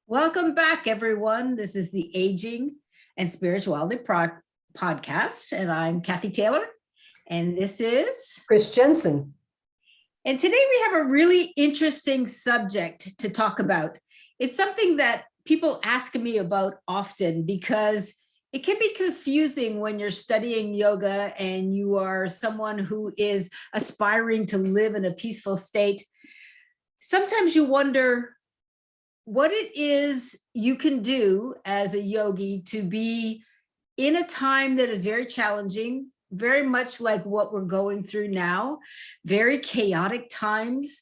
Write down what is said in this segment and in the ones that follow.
Welcome back, everyone. This is the Aging and Spirituality Podcast, and I'm Kathy Taylor, and this is Chris Jensen. And today we have a really interesting subject to talk about. It's something that people ask me about often because it can be confusing when you're studying yoga and you are someone who is aspiring to live in a peaceful state. Sometimes you wonder what it is you can do as a yogi to be in a time that is very challenging, very much like what we're going through now, very chaotic times.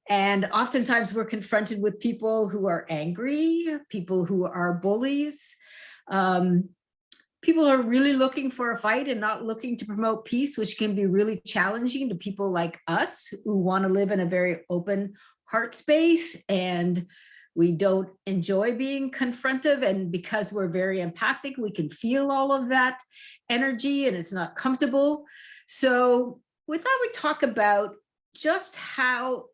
And oftentimes we're confronted with people who are angry, people who are bullies, people who are really looking for a fight and not looking to promote peace, which can be really challenging to people like us who want to live in a very open heart space, and we don't enjoy being confrontive, and because we're very empathic, we can feel all of that energy and it's not comfortable. So we thought we'd talk about just how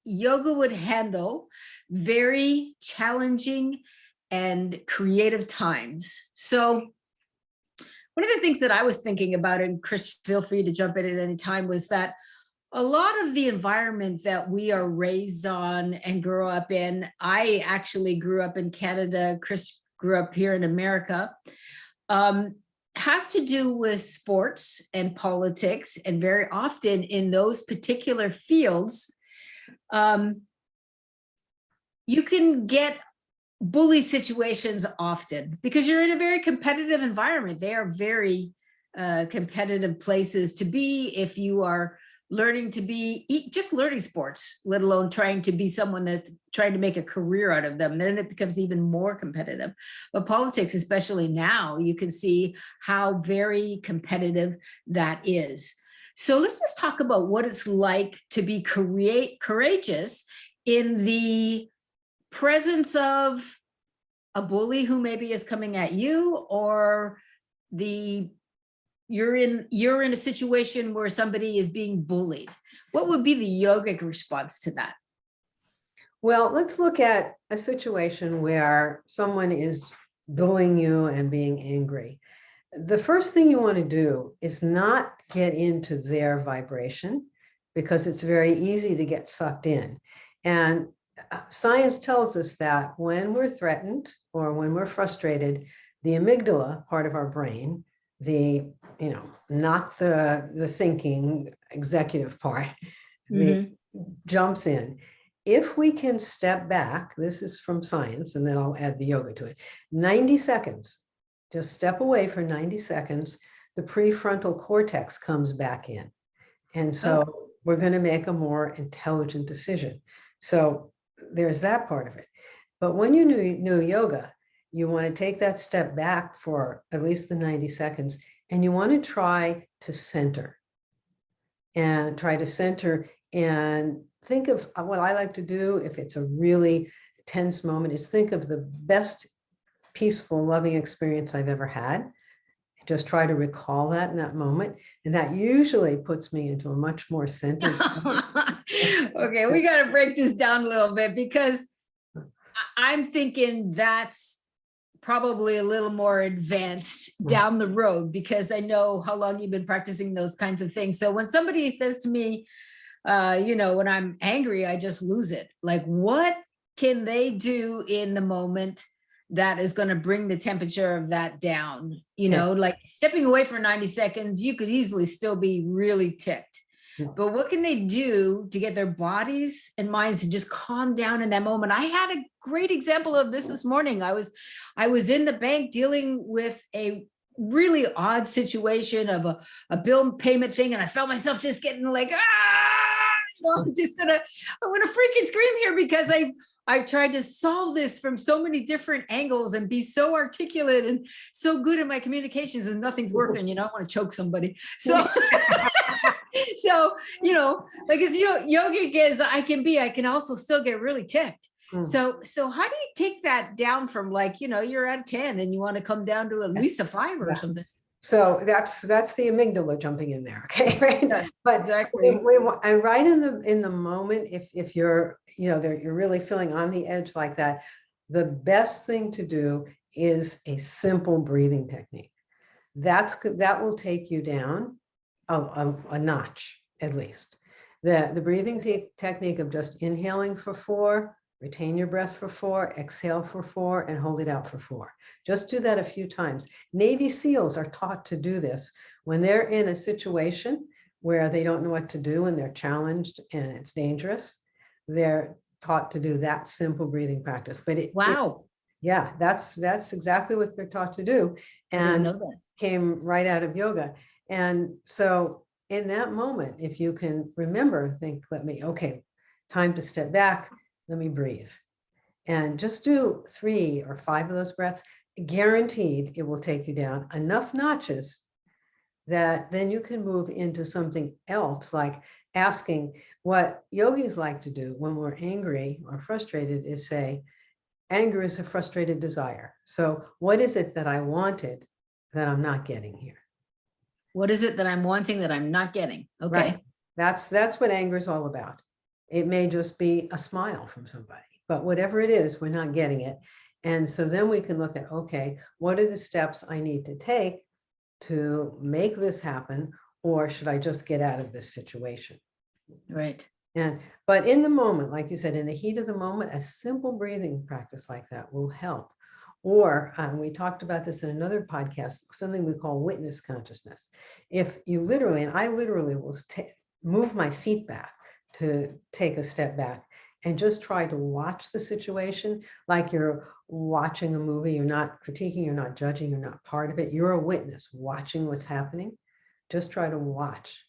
yoga would handle very challenging and creative times. So one of the things that I was thinking about, and Chris, feel free to jump in at any time, was that a lot of the environment that we are raised on and grow up in, I actually grew up in Canada, Chris grew up here in America, has to do with sports and politics. And very often in those particular fields, you can get bully situations often because you're in a very competitive environment. They are very competitive places to be if you are learning to be just learning sports, let alone trying to be someone that's trying to make a career out of them. Then it becomes even more competitive. But politics, especially now, you can see how very competitive that is. So let's just talk about what it's like to be courageous in the presence of a bully who maybe is coming at you, or you're in a situation where somebody is being bullied. What would be the yogic response to that? Well, let's look at a situation where someone is bullying you and being angry. The first thing you want to do is not get into their vibration, because it's very easy to get sucked in. And science tells us that when we're threatened or when we're frustrated, the amygdala part of our brain, not the thinking executive part, jumps in. If we can step back, this is from science, and then I'll add the yoga to it, 90 seconds, just step away for 90 seconds, the prefrontal cortex comes back in. And so we're going to make a more intelligent decision. So there's that part of it. But when you know yoga, you want to take that step back for at least the 90 seconds, and you want to try to center. And think of what I like to do if it's a really tense moment, is think of the best peaceful, loving experience I've ever had. Just try to recall that in that moment. And that usually puts me into a much more centered. Okay, we got to break this down a little bit, because I'm thinking that's probably a little more advanced down the road, because I know how long you've been practicing those kinds of things. So when somebody says to me, when I'm angry, I just lose it. Like, what can they do in the moment that is going to bring the temperature of that down? Like stepping away for 90 seconds, you could easily still be really ticked. But what can they do to get their bodies and minds to just calm down in that moment? I had a great example of this morning. I was in the bank dealing with a really odd situation of a bill payment thing, and I felt myself just getting like, I'm gonna freaking scream here, because I tried to solve this from so many different angles and be so articulate and so good at my communications, and nothing's working. I want to choke somebody. So, like as yogic as I can be, I can also still get really ticked. So how do you take that down from, like, you're at 10 and you want to come down to at least a 5 or something? So that's the amygdala jumping in there. Okay. Right. Yeah, but exactly. And right in the moment, if you're, you're really feeling on the edge like that, the best thing to do is a simple breathing technique. That will take you down a notch, at least. The breathing technique of just inhaling for 4, retain your breath for 4, exhale for 4, and hold it out for 4. Just do that a few times. Navy SEALs are taught to do this when they're in a situation where they don't know what to do and they're challenged and it's dangerous. They're taught to do that simple breathing practice. But Wow. yeah, that's exactly what they're taught to do. I didn't And know that. came right out of yoga. And so in that moment, if you can remember, think, okay, time to step back, let me breathe. And just do 3 or 5 of those breaths. Guaranteed it will take you down enough notches that then you can move into something else, like asking. What yogis like to do when we're angry or frustrated is say, anger is a frustrated desire. So what is it that I wanted that I'm not getting here? What is it that I'm wanting that I'm not getting? Okay. Right. That's what anger is all about. It may just be a smile from somebody, but whatever it is, we're not getting it. And so then we can look at, okay, what are the steps I need to take to make this happen? Or should I just get out of this situation? Right. But in the moment, like you said, in the heat of the moment, a simple breathing practice like that will help. Or we talked about this in another podcast, something we call witness consciousness. If you literally, and I literally will move my feet back to take a step back and just try to watch the situation like you're watching a movie. You're not critiquing, you're not judging, you're not part of it. You're a witness watching what's happening. Just try to watch.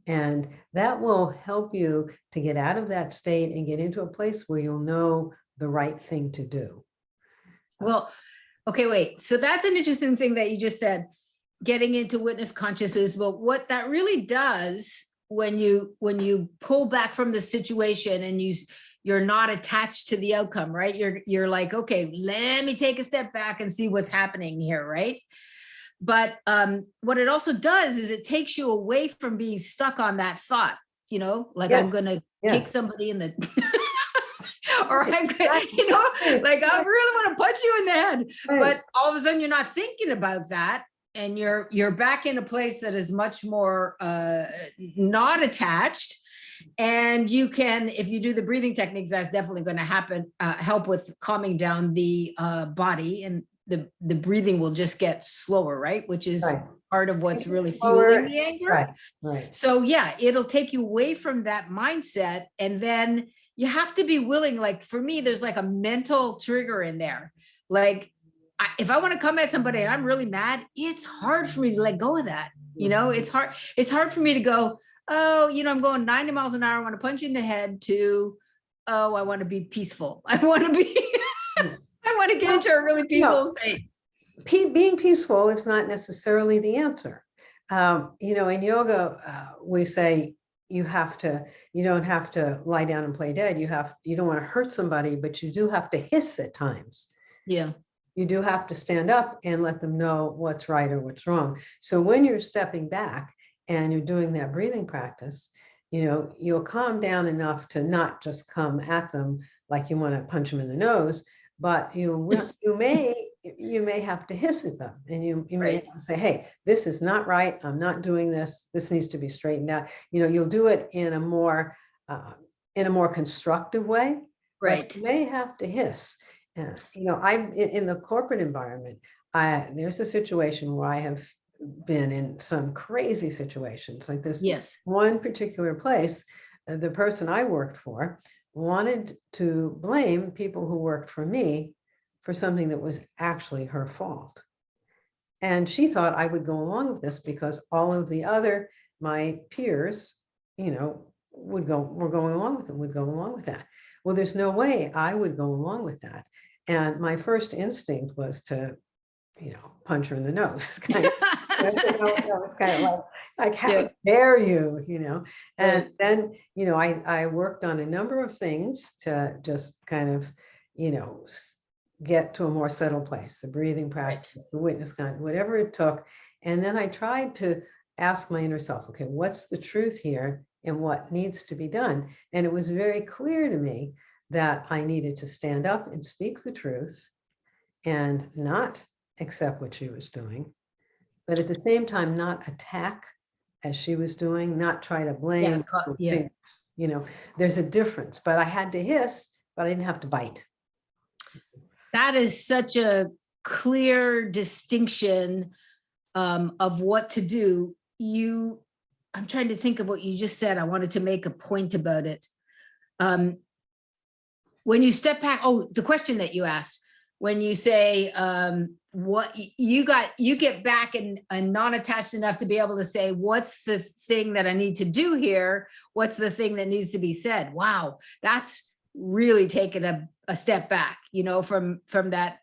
And that will help you to get out of that state and get into a place where you'll know the right thing to do. Well, okay, wait. So that's an interesting thing that you just said, getting into witness consciousness. But what that really does when you pull back from the situation and you're not attached to the outcome, right? You're like, okay, let me take a step back and see what's happening here, right? But what it also does is it takes you away from being stuck on that thought, like I'm going to kick somebody in the, or I'm, like I really want to punch you in the head. Right. But all of a sudden you're not thinking about that. And you're back in a place that is much more not attached. And you can, if you do the breathing techniques, that's definitely going to help with calming down the body, and the breathing will just get slower, right? Which is part of what's really fueling the anger. Right. So yeah, it'll take you away from that mindset. And then you have to be willing, like for me, there's like a mental trigger in there. Like if I want to come at somebody and I'm really mad, it's hard for me to let go of that. It's hard for me to go, oh, I'm going 90 miles an hour. I want to punch you in the head, to, oh, I want to be peaceful. I want to get into a really peaceful state. Being peaceful is not necessarily the answer. In yoga, we say you don't have to lie down and play dead. You don't want to hurt somebody, but you do have to hiss at times. Yeah. You do have to stand up and let them know what's right or what's wrong. So when you're stepping back and you're doing that breathing practice, you'll calm down enough to not just come at them like you want to punch them in the nose, but you may have to hiss at them, and you may have to say, hey, this is not right. I'm not doing this. This needs to be straightened out. You'll do it in a more constructive way. Right. You may have to hiss. I'm in the corporate environment. There's a situation where I have been in some crazy situations like this. Yes. One particular place, the person I worked for wanted to blame people who worked for me for something that was actually her fault. And she thought I would go along with this because all of my peers, were going along with them, would go along with that. Well, there's no way I would go along with that. And my first instinct was to, punch her in the nose. It was kind of like how dare you, And then, I worked on a number of things to just kind of, get to a more settled place, the breathing practice, the witness kind, whatever it took. And then I tried to ask my inner self, okay, what's the truth here and what needs to be done? And it was very clear to me that I needed to stand up and speak the truth and not accept what she was doing, but at the same time, not attack as she was doing, not try to blame. Yeah. You know, there's a difference, but I had to hiss, but I didn't have to bite. That is such a clear distinction of what to do. I'm trying to think of what you just said. I wanted to make a point about it. When you step back, the question that you asked, when you say what you get back and non-attached enough to be able to say, what's the thing that I need to do here? What's the thing that needs to be said? Wow, that's really taken a step back, from that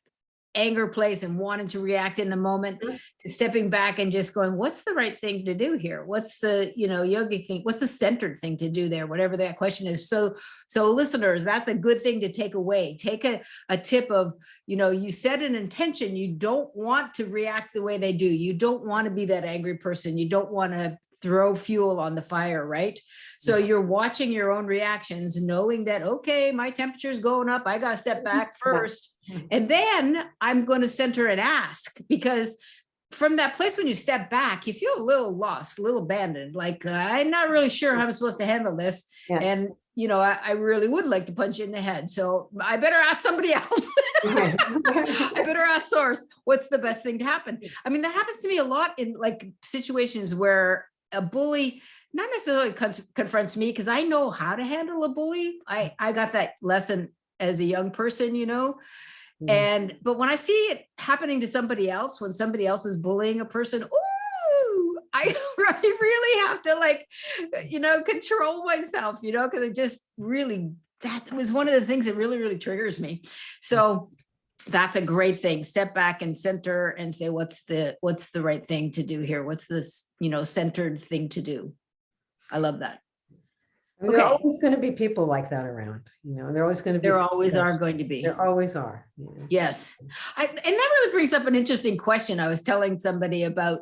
anger place and wanting to react in the moment to stepping back and just going, what's the right thing to do here? What's the, Yogi thing? What's the centered thing to do there? Whatever that question is. So listeners, that's a good thing to take away. Take a tip of, you set an intention. You don't want to react the way they do. You don't want to be that angry person. You don't want to throw fuel on the fire, right? So you're watching your own reactions, knowing that, okay, my temperature's going up. I got to step back first. And then I'm going to center and ask, because from that place, when you step back, you feel a little lost, a little abandoned. Like, I'm not really sure how I'm supposed to handle this. Yes. And, I really would like to punch you in the head. So I better ask somebody else. I better ask source, what's the best thing to happen? I mean, that happens to me a lot in like situations where a bully not necessarily confronts me, because I know how to handle a bully. I got that lesson as a young person, but when I see it happening to somebody else, when somebody else is bullying a person, ooh, I really have to control myself, because it just really, that was one of the things that really, really triggers me. So that's a great thing. Step back and center and say, what's the right thing to do here? What's this, centered thing to do? I love that. I mean, there are always going to be people like that around, they're always going to be. There always are going to be. There always are. Yes. And that really brings up an interesting question. I was telling somebody about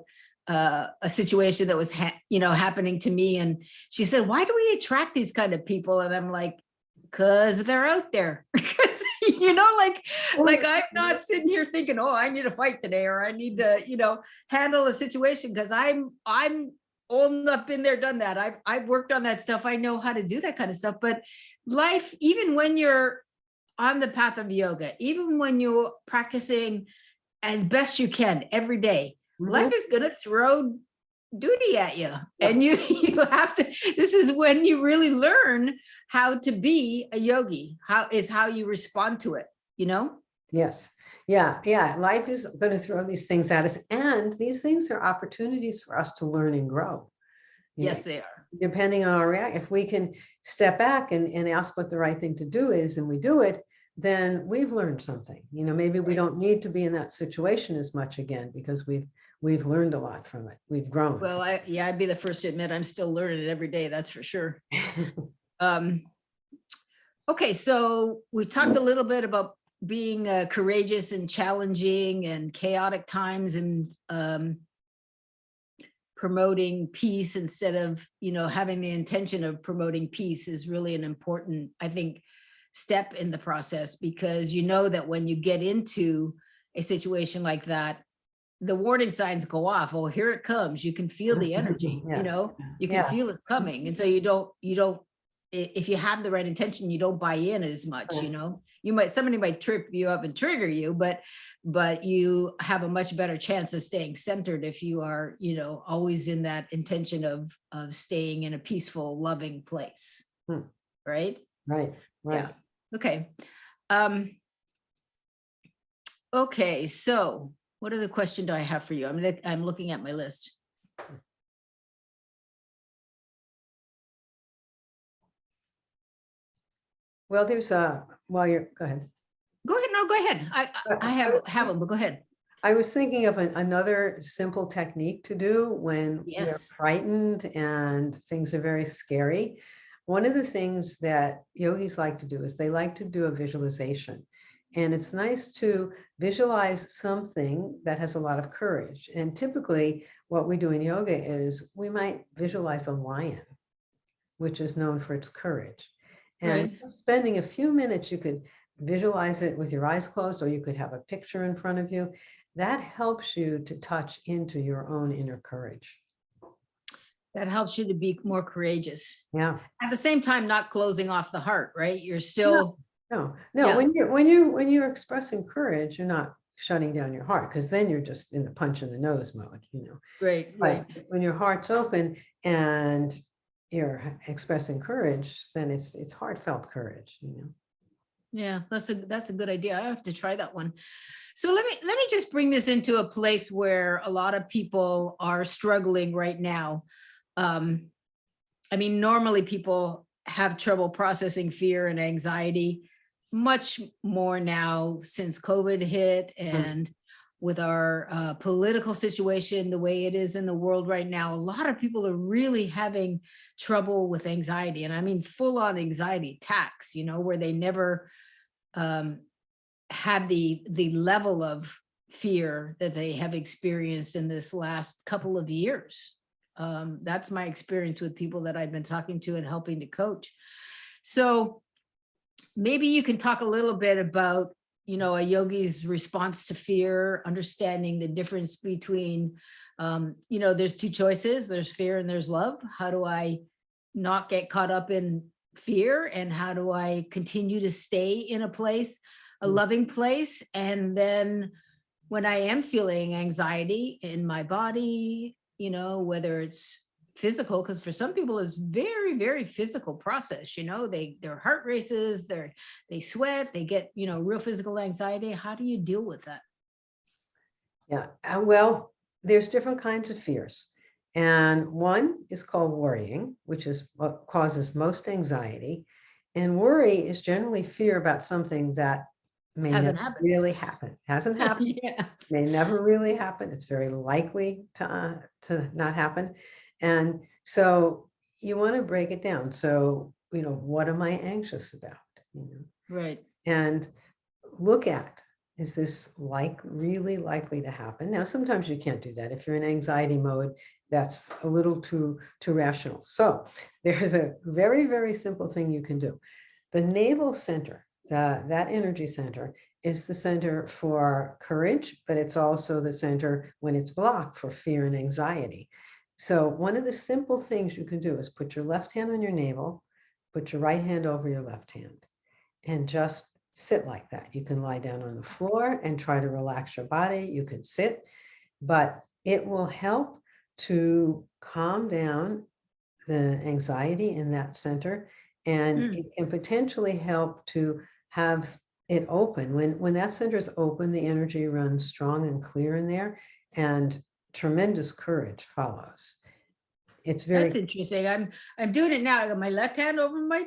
a situation that was, happening to me. And she said, why do we attract these kind of people? And I'm like, because they're out there. Like I'm not sitting here thinking, oh, I need to fight today, or I need to, handle a situation, because I'm old enough, been there, done that. I've worked on that stuff. I know how to do that kind of stuff. But life, even when you're on the path of yoga, even when you're practicing as best you can every day, life is going to throw duty at you. And you have to, this is when you really learn how to be a yogi, how you respond to it, Yes. Yeah. Life is going to throw these things at us. And these things are opportunities for us to learn and grow. Yes, they are. Depending on our reaction, if we can step back and ask what the right thing to do is, and we do it, then we've learned something. Maybe we don't need to be in that situation as much again, because we've learned a lot from it. We've grown. Well, I'd be the first to admit I'm still learning it every day. That's for sure. Okay, so we talked a little bit about being courageous and challenging and chaotic times, and promoting peace instead of, having the intention of promoting peace is really an important, I think, step in the process, because that when you get into a situation like that, the warning signs go off. Oh, here it comes. You can feel the energy, you can feel it coming. And so you don't, if you have the right intention, you don't buy in as much, somebody might trip you up and trigger you, but you have a much better chance of staying centered if you are, always in that intention of staying in a peaceful, loving place. Right? Right. Yeah. Okay. Okay. So what other question do I have for you? I'm looking at my list. Well, there's go ahead. Go ahead. No, go ahead. I have them, but go ahead. I was thinking of another simple technique to do when we're frightened and things are very scary. One of the things that yogis like to do is they like to do a visualization. And it's nice to visualize something that has a lot of courage. And typically what we do in yoga is we might visualize a lion, which is known for its courage. And Right. spending a few minutes, you could visualize it with your eyes closed, or you could have a picture in front of you. That helps you to touch into your own inner courage. That helps you to be more courageous. Yeah. At the same time, not closing off the heart, right? You're No, still, no. yeah, When you're expressing courage, you're not shutting down your heart, because then you're just in the punch in the nose mode, right, But right. when your heart's open and you're expressing courage, then it's heartfelt courage. Yeah, that's a good idea. I have to try that one. So let me just bring this into a place where a lot of people are struggling right now. Um, I mean, normally people have trouble processing fear and anxiety, much more now since COVID hit, Mm. and with our political situation the way it is in the world right now, a lot of people are really having trouble with anxiety. And I mean, full on anxiety attacks, where they never um, had the level of fear that they have experienced in this last couple of years. That's my experience with people that I've been talking to and helping to coach. So maybe you can talk a little bit about, a yogi's response to fear, understanding the difference between, there's two choices, there's fear and there's love. How do I not get caught up in fear? And how do I continue to stay in a place, a Mm. loving place? And then when I am feeling anxiety in my body, whether it's physical, because for some people it's very, very physical process, their heart races, they sweat, they get, real physical anxiety. How do you deal with that? Yeah. Well, there's different kinds of fears. And one is called worrying, which is what causes most anxiety. And worry is generally fear about something that may never Hasn't happened. really happen. Hasn't happened. Yeah. May never really happen. It's very likely to not happen. And so you want to break it down. So, what am I anxious about? Right. And look at, is this really likely to happen? Now, sometimes you can't do that. If you're in anxiety mode, that's a little too rational. So there's a very, very simple thing you can do. The navel center, that energy center, is the center for courage, but it's also the center when it's blocked for fear and anxiety. So one of the simple things you can do is put your left hand on your navel, put your right hand over your left hand, and just sit like that. You can lie down on the floor and try to relax your body. You can sit, but it will help to calm down the anxiety in that center. And it can potentially help to have it open. When that center is open, the energy runs strong and clear in there, and tremendous courage follows. It's That's very interesting. I'm doing it now. I got my left hand over my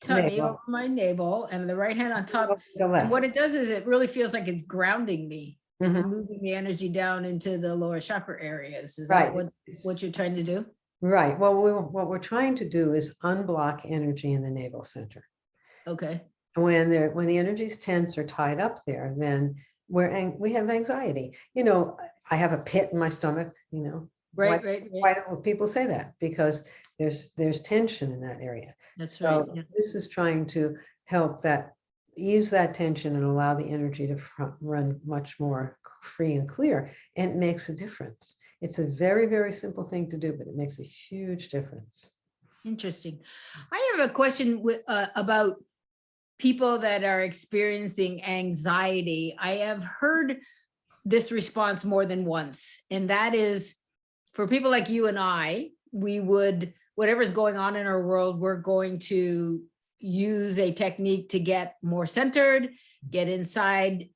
tummy, over navel. my navel, and the right hand on top. The And what left. it does is it really feels like it's grounding me. It's Mhm. moving the energy down into the lower chakra areas. Is that Right. what you're trying to do? Right. Well, what we're trying to do is unblock energy in the navel center. Okay. When the energy is tense or tied up there, then we have anxiety. I have a pit in my stomach. Why Right, right, why right. don't people say that? Because there's tension in that area. That's right. So Yeah. this is trying to help ease that tension and allow the energy to run much more free and clear. And it makes a difference. It's a very, very simple thing to do, but it makes a huge difference. Interesting. I have a question about people that are experiencing anxiety. I have heard this response more than once, and that is for people like you and I, we would, whatever's going on in our world, we're going to use a technique to get more centered, get inside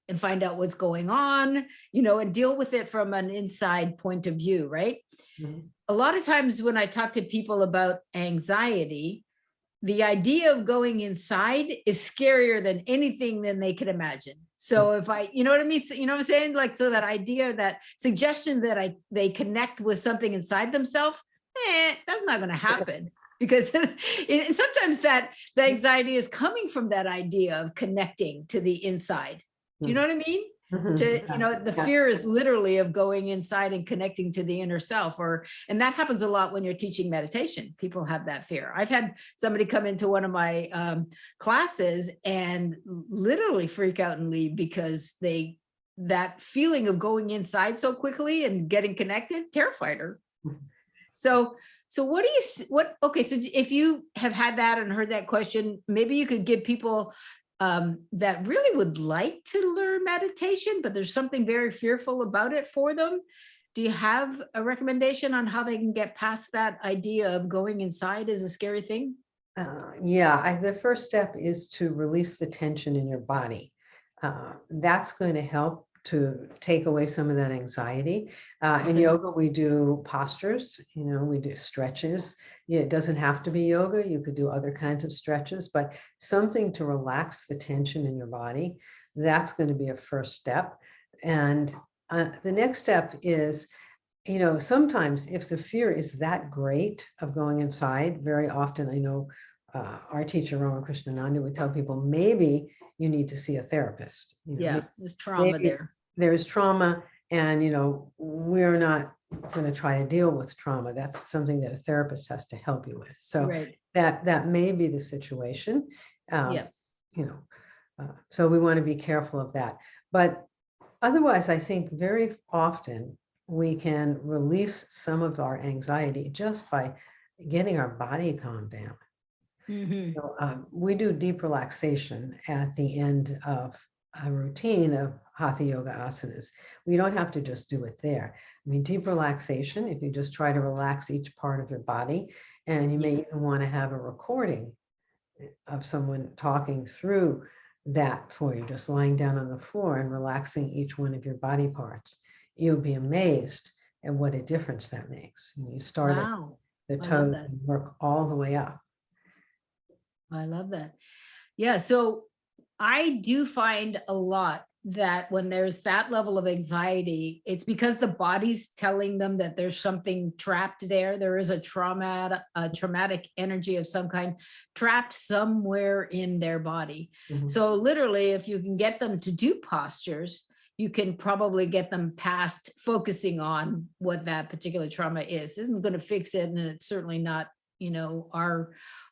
and find out what's going on, and deal with it from an inside point of view, right? Mhm. A lot of times when I talk to people about anxiety, the idea of going inside is scarier than anything than they could imagine. So if you know what I mean? So, you know what I'm saying? Like, so that idea, that suggestion that they connect with something inside themselves, that's not going to happen, because sometimes the anxiety is coming from that idea of connecting to the inside. Do you know what I mean? The fear is literally of going inside and connecting to the inner self, and that happens a lot when you're teaching meditation. People have that fear. I've had somebody come into one of my classes and literally freak out and leave because that feeling of going inside so quickly and getting connected terrified her. So okay, so if you have had that and heard that question, maybe you could give people that really would like to learn meditation, but there's something very fearful about it for them. Do you have a recommendation on how they can get past that idea of going inside is a scary thing? The first step is to release the tension in your body. That's going to help to take away some of that anxiety. In yoga, we do postures, we do stretches. It doesn't have to be yoga. You could do other kinds of stretches, but something to relax the tension in your body. That's going to be a first step. And the next step is, sometimes if the fear is that great of going inside, very often I know our teacher, Rama Krishnananda, would tell people, maybe you need to see a therapist. There's trauma there. There's trauma, and we're not going to try to deal with trauma. That's something that a therapist has to help you with. So that may be the situation. So we want to be careful of that. But otherwise, I think very often we can release some of our anxiety just by getting our body calmed down. So, we do deep relaxation at the end of a routine of Hatha Yoga asanas. We don't have to just do it there. I mean, deep relaxation, if you just try to relax each part of your body, and you may even want to have a recording of someone talking through that for you, just lying down on the floor and relaxing each one of your body parts. You'll be amazed at what a difference that makes. And you start at the toes and work all the way up. I love that. Yeah. So I do find a lot that when there's that level of anxiety, it's because the body's telling them that there's something trapped there. There is a traumatic energy of some kind trapped somewhere in their body. So literally, if you can get them to do postures, you can probably get them past focusing on what that particular trauma is. It isn't going to fix it, and it's certainly not,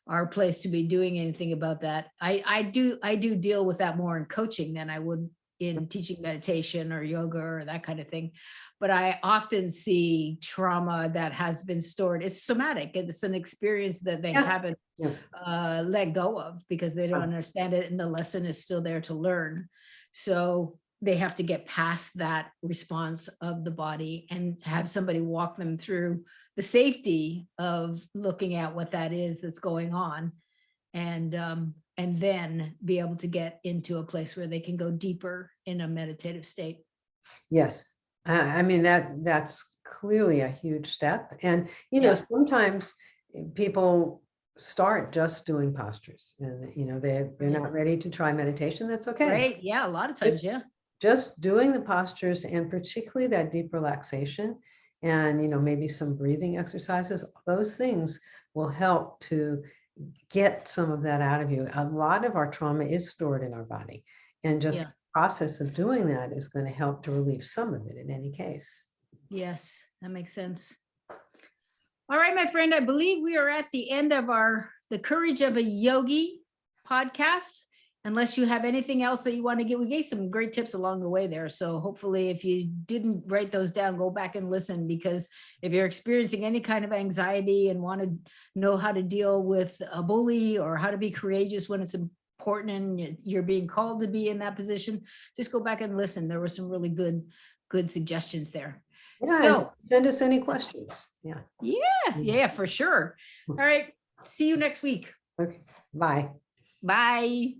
our place to be doing anything about that. I do deal with that more in coaching than I would in teaching meditation or yoga or that kind of thing. But I often see trauma that has been stored. It's somatic. It's an experience that they haven't let go of because they don't understand it, and the lesson is still there to learn. So they have to get past that response of the body and have somebody walk them through the safety of looking at what that is that's going on, and then be able to get into a place where they can go deeper in a meditative state. Yes. I mean, that's clearly a huge step. And, sometimes people start just doing postures and, they're not ready to try meditation. That's okay. Right. Yeah. A lot of times. Yeah. Just doing the postures, and particularly that deep relaxation and, maybe some breathing exercises, those things will help to get some of that out of you. A lot of our trauma is stored in our body, and just the process of doing that is going to help to relieve some of it in any case. Yes, that makes sense. All right, my friend, I believe we are at the end of The Courage of a Yogi podcast. Unless you have anything else that you want to give, we gave some great tips along the way there. So hopefully if you didn't write those down, go back and listen, because if you're experiencing any kind of anxiety and want to know how to deal with a bully or how to be courageous when it's important and you're being called to be in that position, just go back and listen. There were some really good suggestions there. Yeah, so send us any questions. Yeah, for sure. All right. See you next week. Okay. Bye. Bye.